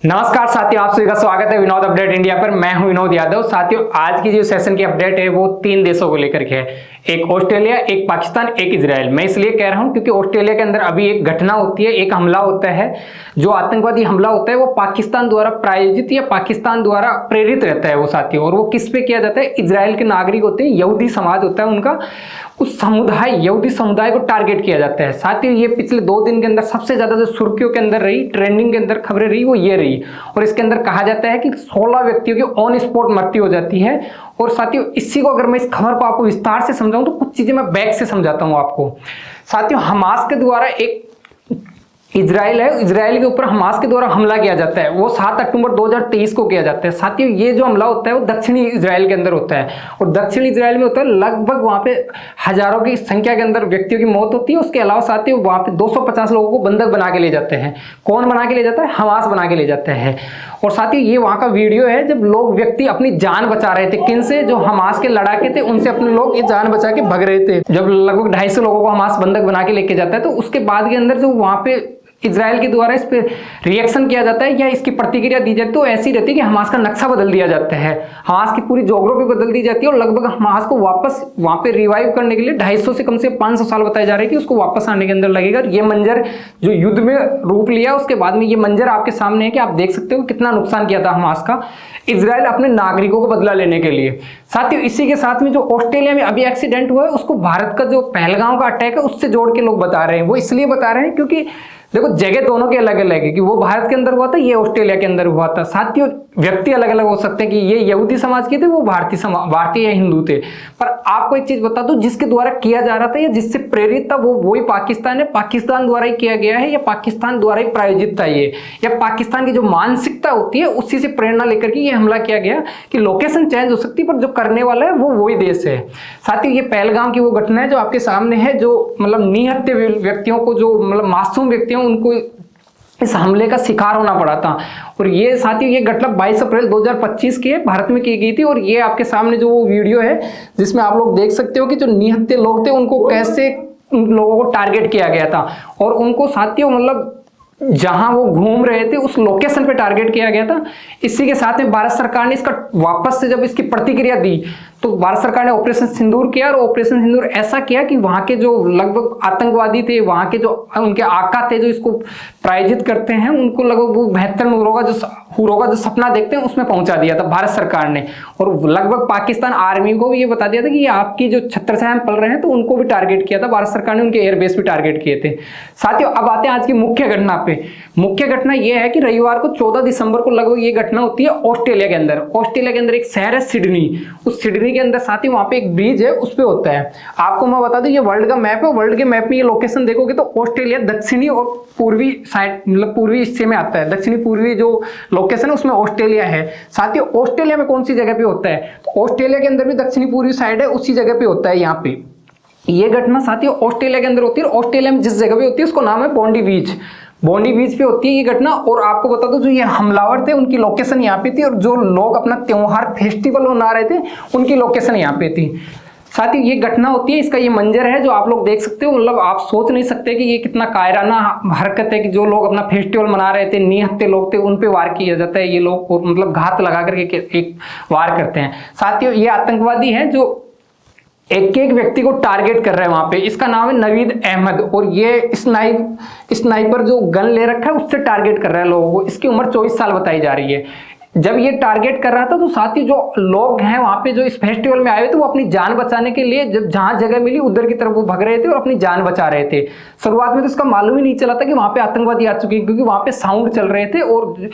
नमस्कार साथियों, आप सभी का स्वागत है विनोद अपडेट इंडिया पर। मैं हूं विनोद यादव। साथियों, आज की जो सेशन की अपडेट है वो 3 देशों को लेकर के है। एक ऑस्ट्रेलिया, एक पाकिस्तान, एक इजराइल। मैं इसलिए कह रहा हूं क्योंकि ऑस्ट्रेलिया के अंदर अभी एक घटना होती है, एक हमला होता है। जो आतंकवादी हमला होता है वो पाकिस्तान द्वारा प्रायोजित या पाकिस्तान द्वारा प्रेरित रहता है वो साथियों। और वो किस पे किया जाता है? इजराइल के नागरिक होते हैं, यहूदी समाज होता है उनका, उस समुदाय यहूदी समुदाय को टारगेट किया जाता है। साथियों, ये पिछले 2 दिन के अंदर सबसे ज्यादा जो सुर्खियों के अंदर रही, ट्रेंडिंग के अंदर खबरें रही, वो ये रही। और इसके अंदर कहा जाता है कि 16 व्यक्तियों की ऑन स्पॉट मृत्यु हो जाती है। और साथियों, इसी को अगर मैं इस खबर को आपको विस्तार से समझाऊं तो कुछ चीजें मैं बैक से समझाता हूं आपको। साथियों, हमास के द्वारा एक इजराइल है, इजराइल के ऊपर हमास के द्वारा हमला किया जाता है। वो 7 अक्टूबर 2023 को किया जाता है। साथियों, ये जो हमला होता है वो दक्षिणी इजराइल के अंदर होता है। और दक्षिणी इजराइल में होता है, लगभग वहां पे हजारों की संख्या के अंदर व्यक्तियों की मौत होती है। उसके अलावा साथियों, वहां पे 250 लोगों को बंधक बना के ले जाते हैं। कौन बना के ले जाता है? हमास बना के ले जाता है। और साथियों, ये वहां का वीडियो है जब लोग व्यक्ति अपनी जान बचा रहे थे। किन से? जो हमास के लड़ाके थे उनसे अपने लोग ये जान बचा के भग रहे थे। जब लगभग 250 लोगों को हमास बंधक बना के लेके जाता है, तो उसके बाद के अंदर जो वहां पे इजराइल के द्वारा इस पे रिएक्शन किया जाता है या इसकी प्रतिक्रिया दी जाती है, तो ऐसी रहती है कि हमास का नक्शा बदल दिया जाता है, हमास की पूरी ज्योग्राफी बदल दी जाती है। और लगभग हमास को वापस वहां पे रिवाइव करने के लिए 250 से कम से 500 साल बताए जा रहे हैं कि उसको वापस आने के अंदर लगेगा। ये मंजर जो युद्ध में रूप लिया उसके बाद में ये मंजर आपके सामने है कि आप देख सकते हो कितना नुकसान किया था हमास का इजराइल अपने नागरिकों को बदला लेने के लिए। साथियों, इसी के साथ में जो ऑस्ट्रेलिया में अभी एक्सीडेंट हुआ है उसको भारत का जो पहलगांव का अटैक है उससे जोड़ के लोग बता रहे हैं। वो इसलिए बता रहे हैं क्योंकि देखो, जगह दोनों के अलग अलग है कि वो भारत के अंदर हुआ था, ये ऑस्ट्रेलिया के अंदर हुआ था। साथियों, व्यक्ति अलग अलग हो सकते हैं कि ये यहूदी समाज के थे, वो भारतीय या हिंदू थे। पर आपको एक चीज बता दूं, जिसके द्वारा किया जा रहा था या जिससे प्रेरित था वो वही पाकिस्तान है। पाकिस्तान द्वारा ही किया गया है या पाकिस्तान द्वारा ही प्रायोजित था ये, या पाकिस्तान की जो मानसिकता होती है उसी से प्रेरणा लेकर के ये हमला किया गया। कि लोकेशन चेंज हो सकती है पर जो करने वाला है वो वही देश है। साथियों, ये पहलगाम की वो घटना है जो आपके सामने है, जो मतलब निहत्थे व्यक्तियों को, जो मतलब मासूम व्यक्ति उनको इस हमले का शिकार होना पड़ा था। और ये साथियों, ये घटना 22 अप्रैल 2025 की है, भारत में की गई थी। और ये आपके सामने जो वो वीडियो है जिसमें आप लोग देख सकते हो कि जो निहत्थे लोग थे उनको कैसे उन लोगों को टारगेट किया गया था। और उनको साथियों मतलब जहां वो घूम रहे थे उस लोकेशन पे टारगेट किया गया था। इसी के साथ में भारत सरकार ने इसका वापस से जब इसकी प्रतिक्रिया दी तो भारत सरकार ने ऑपरेशन सिंदूर किया। और ऑपरेशन सिंदूर ऐसा किया कि वहां के जो लगभग आतंकवादी थे, वहां के जो उनके आका थे जो इसको प्रायोजित करते हैं, उनको लगभग वो 72 हुरों का जो सपना देखते हैं उसमें पहुंचा दिया था भारत सरकार ने। और लगभग पाकिस्तान आर्मी को भी ये बता दिया था कि ये आपकी जो छत्रछाया में पल रहे हैं, तो उनको भी टारगेट किया था भारत सरकार ने, उनके एयरबेस भी टारगेट किए थे। साथियों, अब आते हैं आज की मुख्य घटना पे। मुख्य घटना यह है कि रविवार को 14 दिसंबर को लगभग ये घटना होती है ऑस्ट्रेलिया के अंदर। ऑस्ट्रेलिया के अंदर एक शहर है सिडनी। उस सिडनी के अंदर साथियों वहां पे एक ब्रिज है, उस पे होता है। आपको मैं बता दूं, ये वर्ल्ड का मैप है। वर्ल्ड के मैप में ये लोकेशन देखोगे तो ऑस्ट्रेलिया दक्षिणी और पूर्वी साइड, मतलब पूर्वी हिस्से में आता है। दक्षिणी पूर्वी जो लोकेशन है उसमें ऑस्ट्रेलिया है। साथियों, ऑस्ट्रेलिया में कौन सी जगह पे होता है? तो ऑस्ट्रेलिया के अंदर भी दक्षिणी पूर्वी साइड है, उसी जगह पे होता है। यहाँ पे ये घटना साथियों ऑस्ट्रेलिया के अंदर होती है। ऑस्ट्रेलिया में जिस जगह पे होती है उसको नाम है बॉन्डी बीच। बॉन्डी बीच पे होती है ये घटना। और आपको बता दो, जो ये हमलावर थे उनकी लोकेशन यहाँ पे थी, और जो लोग अपना त्योहार फेस्टिवल मना रहे थे उनकी लोकेशन यहाँ पे थी। साथियों, ये घटना होती है, इसका ये मंजर है जो आप लोग देख सकते हो। मतलब आप सोच नहीं सकते कि ये कितना कायराना हरकत है कि जो लोग अपना फेस्टिवल मना रहे थे, निहत्थे लोग थे, उन पे वार किया जाता है। ये लोग मतलब घात लगा करके एक वार करते हैं। साथियों, ये आतंकवादी है जो एक एक व्यक्ति को टारगेट कर रहे हैं वहां पे। इसका नाम है नवीद अहमद। और ये स्नाइपर जो गन ले रखा है उससे टारगेट कर रहा है लोगों को। इसकी उम्र 24 साल बताई जा रही है। जब ये टारगेट कर रहा था तो साथ ही जो लोग हैं वहां पे जो इस फेस्टिवल में आए हुए थे वो अपनी जान बचाने के लिए जब जहां जगह मिली उधर की तरफ वो भाग रहे थे और अपनी जान बचा रहे थे। शुरुआत में तो इसका मालूम ही नहीं चला था कि वहां पे आतंकवादी आ चुके हैं, क्योंकि वहां पे साउंड चल रहे थे। और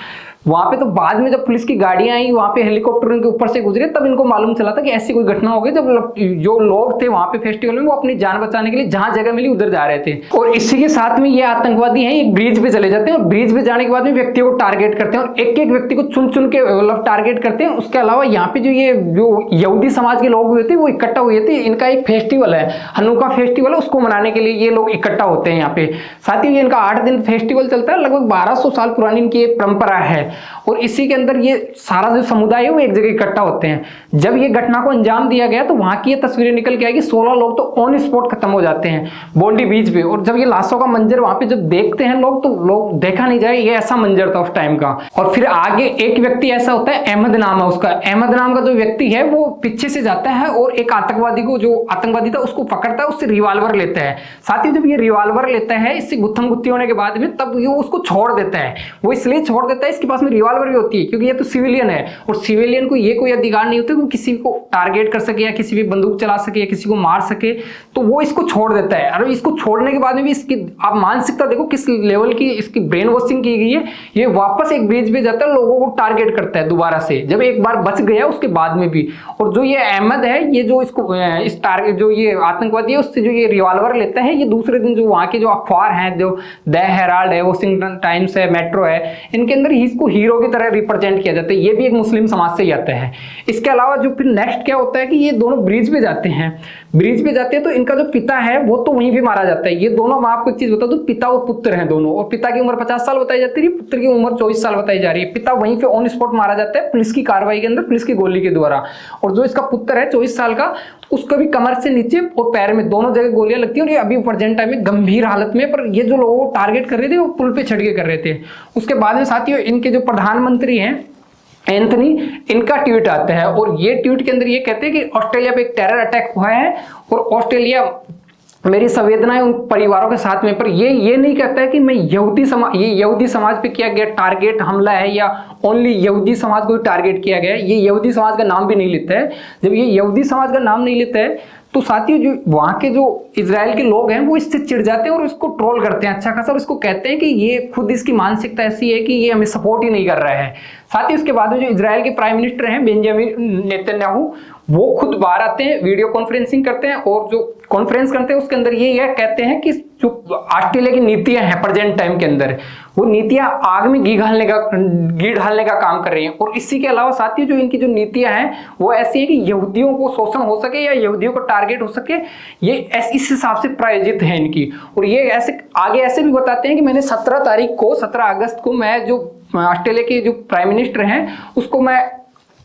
वहां पे तो बाद में जब पुलिस की गाड़ियां आई, वहां पे हेलीकॉप्टर उनके ऊपर से गुजरे, तब इनको मालूम चला था कि ऐसी कोई घटना हो गई। जब जो लोग थे वहां पे फेस्टिवल में वो अपनी जान बचाने के लिए जहां जगह मिली उधर जा रहे थे। और इसी के साथ में ये आतंकवादी हैं, एक ब्रिज पे चले जाते हैं और ब्रिज पे जाने के बाद में व्यक्तियों को टारगेट करते हैं और एक एक व्यक्ति को चुन चुन के मतलब टारगेट करते हैं। उसके अलावा यहाँ पे जो ये जो यहूदी समाज के लोग हुए थे वो इकट्ठा हुए थे, इनका एक फेस्टिवल है, हनुका फेस्टिवल है, उसको मनाने के लिए ये लोग इकट्ठा होते हैं यहाँ पे। साथ ही ये इनका 8 दिन फेस्टिवल चलता है, लगभग 1200 साल पुरानी इनकी ये परंपरा है। और इसी के अंदर ये सारा जो समुदाय है वो एक जगह इकट्ठा होते हैं। जब ये घटना को अंजाम दिया गया तो वहां की ये तस्वीरें निकल के आई कि 16 लोग तो ऑन स्पॉट खत्म हो जाते हैं बॉन्डी बीच पे। और जब ये लाशों का मंजर वहां पे जब देखते हैं लोग, तो लोग देखा नहीं जाए, ये ऐसा मंजर था उस टाइम का। और फिर आगे एक व्यक्ति ऐसा होता है, अहमद नाम है उसका। अहमद नाम का जो व्यक्ति है वो पीछे से जाता है और एक आतंकवादी को, जो आतंकवादी था उसको पकड़ता है, उससे रिवॉल्वर लेता है। साथ ही जब ये रिवॉल्वर लेता है, इससे गुत्थम गुत्ती होने के बाद में, तब ये उसको छोड़ देता है। वो इसलिए छोड़ देता है, इसके पास में रिवॉल्वर भी होती है, क्योंकि ये तो सिविलियन है और सिविलियन को ये कोई अधिकार नहीं होता कि वो किसी को टारगेट कर सके या किसी भी बंदूक चला सके या किसी को मार सके। तो वो इसको छोड़ देता है। और इसको छोड़ने के बाद में भी इसकी आप मानसिकता देखो किस लेवल की इसकी ब्रेन वॉशिंग की गई है। ये वापस एक ब्रिज पे जाता है, लोगों को टारगेट करता है दोबारा से, जब एक बार बच गया उसके बाद में भी। और जो ये अहमद है, ये जो इसको इस टारगेट जो ये आतंकवादी है उससे जो ये रिवॉल्वर लेता है, ये दूसरे दिन जो वहां के जो अखबार हैं, जो द हेराल्ड है, वॉशिंगटन टाइम्स है, मेट्रो है, इनके अंदर इसको हीरो की तरह रिप्रेजेंट किया जाता है। ये भी एक मुस्लिम समाज से ही आता है। इसके अलावा जो फिर नेक्स्ट क्या होता है कि ये दोनों ब्रिज पे जाते हैं। ब्रिज पे जाते हैं तो इनका जो पिता है वो तो वहीं पे मारा जाता है। ये दोनों, मैं आपको एक चीज बता दूं, पिता और पुत्र हैं दोनों, और पिता की उम्र 50 साल बताई जाती है, पुत्र की उम्र 24 साल बताई जा रही है। पिता वहीं पे ऑन स्पॉट मारा जाता है पुलिस की कार्रवाई के अंदर, पुलिस की गोली के द्वारा। और जो इसका पुत्र है 24 साल का, उसका भी कमर से नीचे और पैर में दोनों जगह गोलियां लगती हैं। और ये अभी प्रेजेंट टाइम में गंभीर हालत में, पर ये जो लोगों को टारगेट कर रहे थे वो पुल पे चढ़ के कर रहे थे। उसके बाद में साथियों इनके जो प्रधानमंत्री हैं एंथनी, इनका ट्वीट आता है और ये ट्वीट के अंदर ये कहते हैं कि ऑस्ट्रेलिया पे एक टेरर अटैक हुआ है और ऑस्ट्रेलिया, मेरी संवेदनाएं उन परिवारों के साथ में। पर ये नहीं कहता है कि मैं यहूदी समाज पे किया गया टारगेट हमला है या ओनली यहूदी समाज को टारगेट किया गया है। ये यहूदी समाज का नाम भी नहीं लेता है। जब ये यहूदी समाज का नाम नहीं लेता है तो साथियों जो वहां के जो इजराइल के लोग हैं वो इससे चिढ़ जाते हैं और इसको ट्रोल करते हैं अच्छा खासा, और इसको कहते हैं कि ये खुद इसकी मानसिकता ऐसी है कि ये हमें सपोर्ट ही नहीं कर रहा है। साथ ही उसके बाद में जो इजराइल के प्राइम मिनिस्टर हैं बेंजामिन नेतन्याहू, वो खुद बाहर आते हैं, वीडियो कॉन्फ्रेंसिंग करते हैं और जो कॉन्फ्रेंस करते हैं उसके अंदर ये कहते हैं कि जो ऑस्ट्रेलिया की नीतियां हैं प्रेजेंट टाइम के अंदर, वो नीतियां आग में घी डालने का काम कर रही हैं। और इसी के अलावा साथियों जो इनकी जो नीतियां हैं वो ऐसी है कि यहूदियों को शोषण हो सके या यहूदियों को टारगेट हो सके, ये इस हिसाब से प्रायोजित है इनकी। और ये ऐसे आगे ऐसे भी बताते हैं कि मैंने 17 अगस्त को मैं जो ऑस्ट्रेलिया के जो प्राइम मिनिस्टर हैं उसको मैं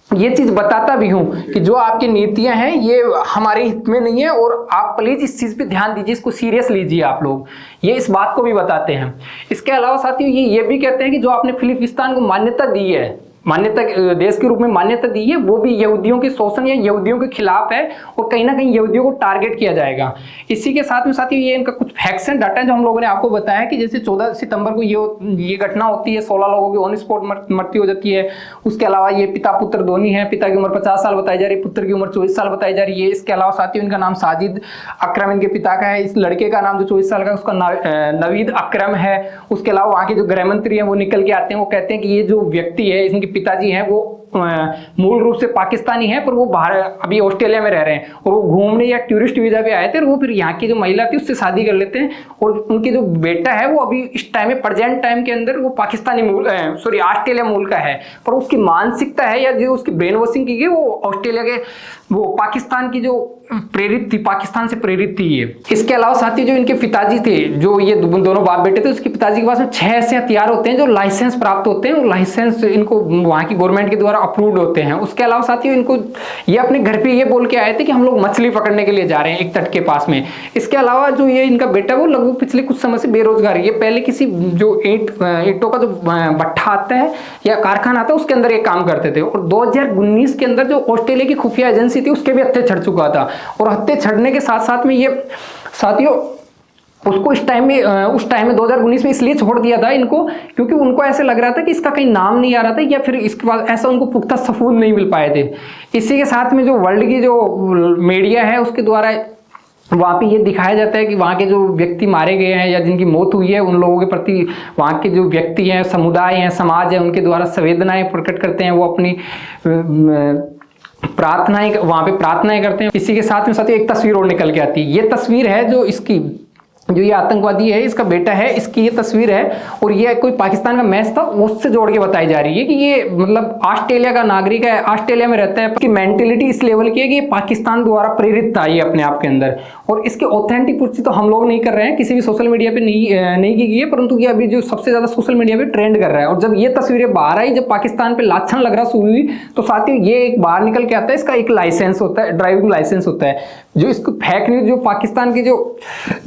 ये चीज बताता भी हूं कि जो आपकी नीतियां हैं ये हमारे हित में नहीं है और आप प्लीज इस चीज पे ध्यान दीजिए, इसको सीरियस लीजिए आप लोग। ये इस बात को भी बताते हैं। इसके अलावा साथियों ये भी कहते हैं कि जो आपने फिलिस्तीन को मान्यता दी है, मान्यता देश के रूप में मान्यता दी है, वो भी यहूदियों के शोषण या यहूदियों के खिलाफ है और कहीं ना कहीं यहूदियों को टारगेट किया जाएगा। इसी के साथ में साथियों ये इनका कुछ फैक्ट्स एंड डाटा है जो हम लोगों ने आपको बताया कि जैसे 14 सितंबर को ये घटना होती है, 16 लोगों की ऑन स्पॉट मृत्यु हो जाती है। उसके अलावा ये पिता पुत्र दोनों हैं, पिता की उम्र 50 साल बताई जा रही है, पुत्र की उम्र 24 साल बताई जा रही है। इसके अलावा साथियों इनका नाम साजिद अकरम इनके पिता का है, इस लड़के का नाम जो 24 साल का उसका नवीद अकरम है। उसके अलावा वहाँ के जो गृह मंत्री हैं वो निकल के आते हैं, वो कहते हैं कि ये जो व्यक्ति है, इनके पिताजी हैं, वो मूल रूप से पाकिस्तानी है पर वो बाहर अभी ऑस्ट्रेलिया में रह रहे हैं और वो घूमने या टूरिस्ट वीजा पे आए थे और वो फिर यहाँ की जो महिला थी उससे शादी कर लेते हैं और उनके जो बेटा है वो अभी इस टाइम में प्रेजेंट टाइम के अंदर वो पाकिस्तानी मूल ऑस्ट्रेलिया मूल का है, पर उसकी मानसिकता है या जो उसकी ब्रेन वॉशिंग की गई वो ऑस्ट्रेलिया के वो पाकिस्तान की जो प्रेरित थी, पाकिस्तान से प्रेरित थी ये। इसके अलावा साथी जो इनके पिताजी थे, जो ये दोनों बाप बेटे थे, उसके पिताजी के पास में 6 ऐसे हथियार होते हैं जो लाइसेंस प्राप्त होते हैं और लाइसेंस इनको वहाँ की गवर्नमेंट के द्वारा अप्रूव्ड होते हैं। उसके अलावा साथियों इनको ये अपने घर पे ये बोल के आए थे कि हम लोग मछली पकड़ने के लिए जा रहे हैं एक तट के पास में। इसके अलावा जो ये इनका बेटा वो लगभग पिछले कुछ समय से बेरोजगार है। ये पहले किसी जो ईंटों का जो भट्ठा आता है या कारखाना आता है उसके अंदर ये काम करते थे और 2019 के अंदर जो ऑस्ट्रेलिया की खुफिया एजेंसी थी उसके भी हत्थे चढ़ चुका था और हत्थे छड़ने के साथ साथ में ये साथियों उसको उस टाइम में 2019 में इसलिए छोड़ दिया था इनको क्योंकि उनको ऐसे लग रहा था कि इसका कहीं नाम नहीं आ रहा था या फिर इसके बाद ऐसा उनको पुख्ता सबूत नहीं मिल पाए थे। इसी के साथ में जो वर्ल्ड की जो मीडिया है उसके द्वारा वहाँ पे ये दिखाया जाता है कि वहाँ के जो व्यक्ति मारे गए हैं या जिनकी मौत हुई है उन लोगों के प्रति वहाँ के जो व्यक्ति हैं, समुदाय हैं, समाज है, उनके द्वारा संवेदनाएं प्रकट करते हैं। वो अपनी वहाँ पे प्रार्थनाएं करते हैं। इसी के साथ में एक तस्वीर और निकल के आती है। ये तस्वीर है जो इसकी जो ये आतंकवादी है इसका बेटा है, इसकी ये तस्वीर है और ये कोई पाकिस्तान का मैच था उससे जोड़ के बताई जा रही है कि ये मतलब ऑस्ट्रेलिया का नागरिक है, ऑस्ट्रेलिया में रहता है। इसकी मेंटेलिटी इस लेवल की है कि ये पाकिस्तान द्वारा प्रेरित था ये अपने आप के अंदर, और इसके ऑथेंटिक पुष्टि तो हम लोग नहीं कर रहे हैं, किसी भी सोशल मीडिया पे नहीं की गई है, परंतु ये अभी जो सबसे ज्यादा सोशल मीडिया पे ट्रेंड कर रहा है। और जब ये तस्वीरें बाहर आई, जब पाकिस्तान पे लाछन लग रहा शुरू हुई, तो साथियों ये एक बाहर निकल के आता है, इसका एक लाइसेंस होता है, ड्राइविंग लाइसेंस होता है, जो इसको फेक न्यूज जो पाकिस्तान की जो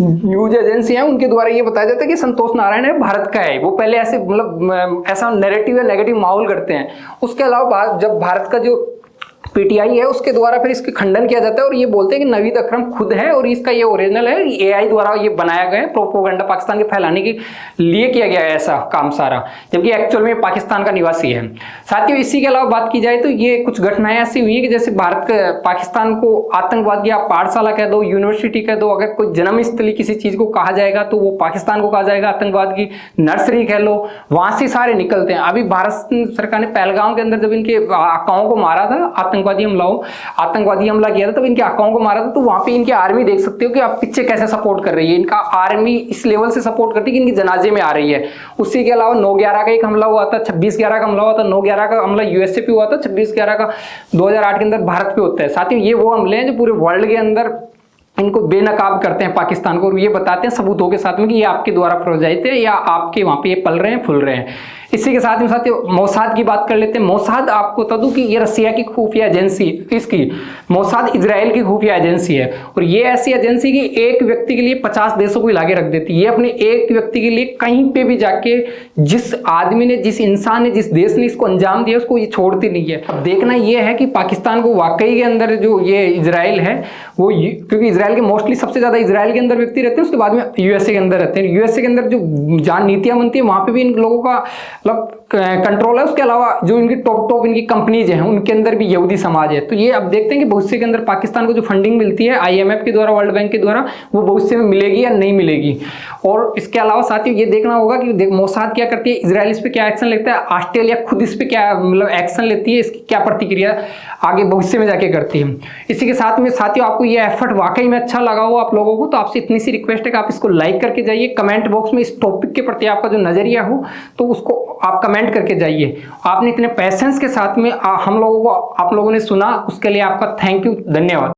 न्यूज एजेंसी है उनके द्वारा ये बताया जाता है कि संतोष नारायण है भारत का है। वो पहले ऐसे मतलब ऐसा नैरेटिव या नेगेटिव माहौल करते हैं। उसके अलावा जब भारत का जो पीटीआई है उसके द्वारा फिर इसके खंडन किया जाता है और ये बोलते हैं कि नवीद अकरम खुद है और इसका ये ओरिजिनल है, एआई द्वारा ये बनाया गया है, प्रोपोगंडा पाकिस्तान के फैलाने के लिए किया गया है ऐसा काम सारा, जबकि एक्चुअल में पाकिस्तान का निवासी है। साथियों इसी के अलावा बात की जाए तो ये कुछ घटनाएं ऐसी हुई है कि जैसे भारत पाकिस्तान को आतंकवाद या पाठशाला कह दो, यूनिवर्सिटी कह दो, अगर कोई जन्मस्थली किसी चीज को कहा जाएगा तो वो पाकिस्तान को कहा जाएगा, आतंकवाद की नर्सरी कह लो, वहां से सारे निकलते हैं। अभी भारत सरकार ने पहलगाम के अंदर जब इनके आकाओं को मारा था, आतंकवादी हमला किया था, तब इनके आकाओं को मारा था, तो वहां पे इनकी आर्मी देख सकते हो कि आप पीछे कैसे सपोर्ट कर रही है। इनका आर्मी इस लेवल से सपोर्ट करती है कि इनकी जनाजे में आ रही है। उसी के अलावा 9/11 का एक हमला हुआ था, 26/11 का हमला हुआ था, 9/11 का हमला यूएसए पे हुआ था, 26/11 का 2008 के अंदर भारत पे होता है। साथियों ये वो हमले हैं जो पूरे वर्ल्ड के अंदर इनको बेनकाब करते हैं पाकिस्तान को, और ये बताते हैं सबूतों के साथ में कि ये आपके द्वारा प्रोत्साहित है या आपके वहां पे ये पल रहे हैं, फूल रहे हैं। इसी के साथ में साथियों मोसाद की बात कर लेते हैं। मोसाद आपको बता दूं कि ये रसिया की खुफिया एजेंसी, इसकी मोसाद इजराइल की खुफिया एजेंसी है, और ये ऐसी एजेंसी की एक व्यक्ति के लिए 50 देशों को हिला के रख देती है। ये अपने एक व्यक्ति के लिए कहीं पे भी जाके जिस आदमी ने, जिस इंसान ने, जिस देश ने इसको अंजाम दिया उसको ये छोड़ती नहीं है। अब देखना ये है कि पाकिस्तान को वाकई के अंदर जो ये इजराइल है वो, क्योंकि इजराइल के मोस्टली सबसे ज्यादा इजराइल के अंदर व्यक्ति रहते हैं, उसके बाद में यूएसए के अंदर रहते हैं। यूएसए के अंदर जो जहां नीतियां बनती है वहां पे भी इन लोगों का मतलब कंट्रोल है। उसके अलावा जो इनकी टॉप इनकी कंपनीज हैं उनके अंदर भी यहूदी समाज है। तो ये अब देखते हैं कि भविष्य के अंदर पाकिस्तान को जो फंडिंग मिलती है आईएमएफ के द्वारा, वर्ल्ड बैंक के द्वारा, वो भविष्य में मिलेगी या नहीं मिलेगी। और इसके अलावा साथियों ये देखना होगा कि मोसाद क्या करती है, इजराइल इस पर क्या एक्शन लेता है, ऑस्ट्रेलिया खुद इस पर क्या मतलब एक्शन लेती है, इसकी क्या प्रतिक्रिया आगे भविष्य में जाके करती है। इसी के साथ में साथियों आपको ये एफर्ट वाकई में अच्छा लगा हो आप लोगों को, तो आपसे इतनी सी रिक्वेस्ट है कि आप इसको लाइक करके जाइए। कमेंट बॉक्स में इस टॉपिक के प्रति आपका जो नजरिया हो तो उसको आप कमेंट करके जाइए। आपने इतने पैसेंस के साथ में हम लोगों को आप लोगों ने सुना, उसके लिए आपका थैंक यू, धन्यवाद।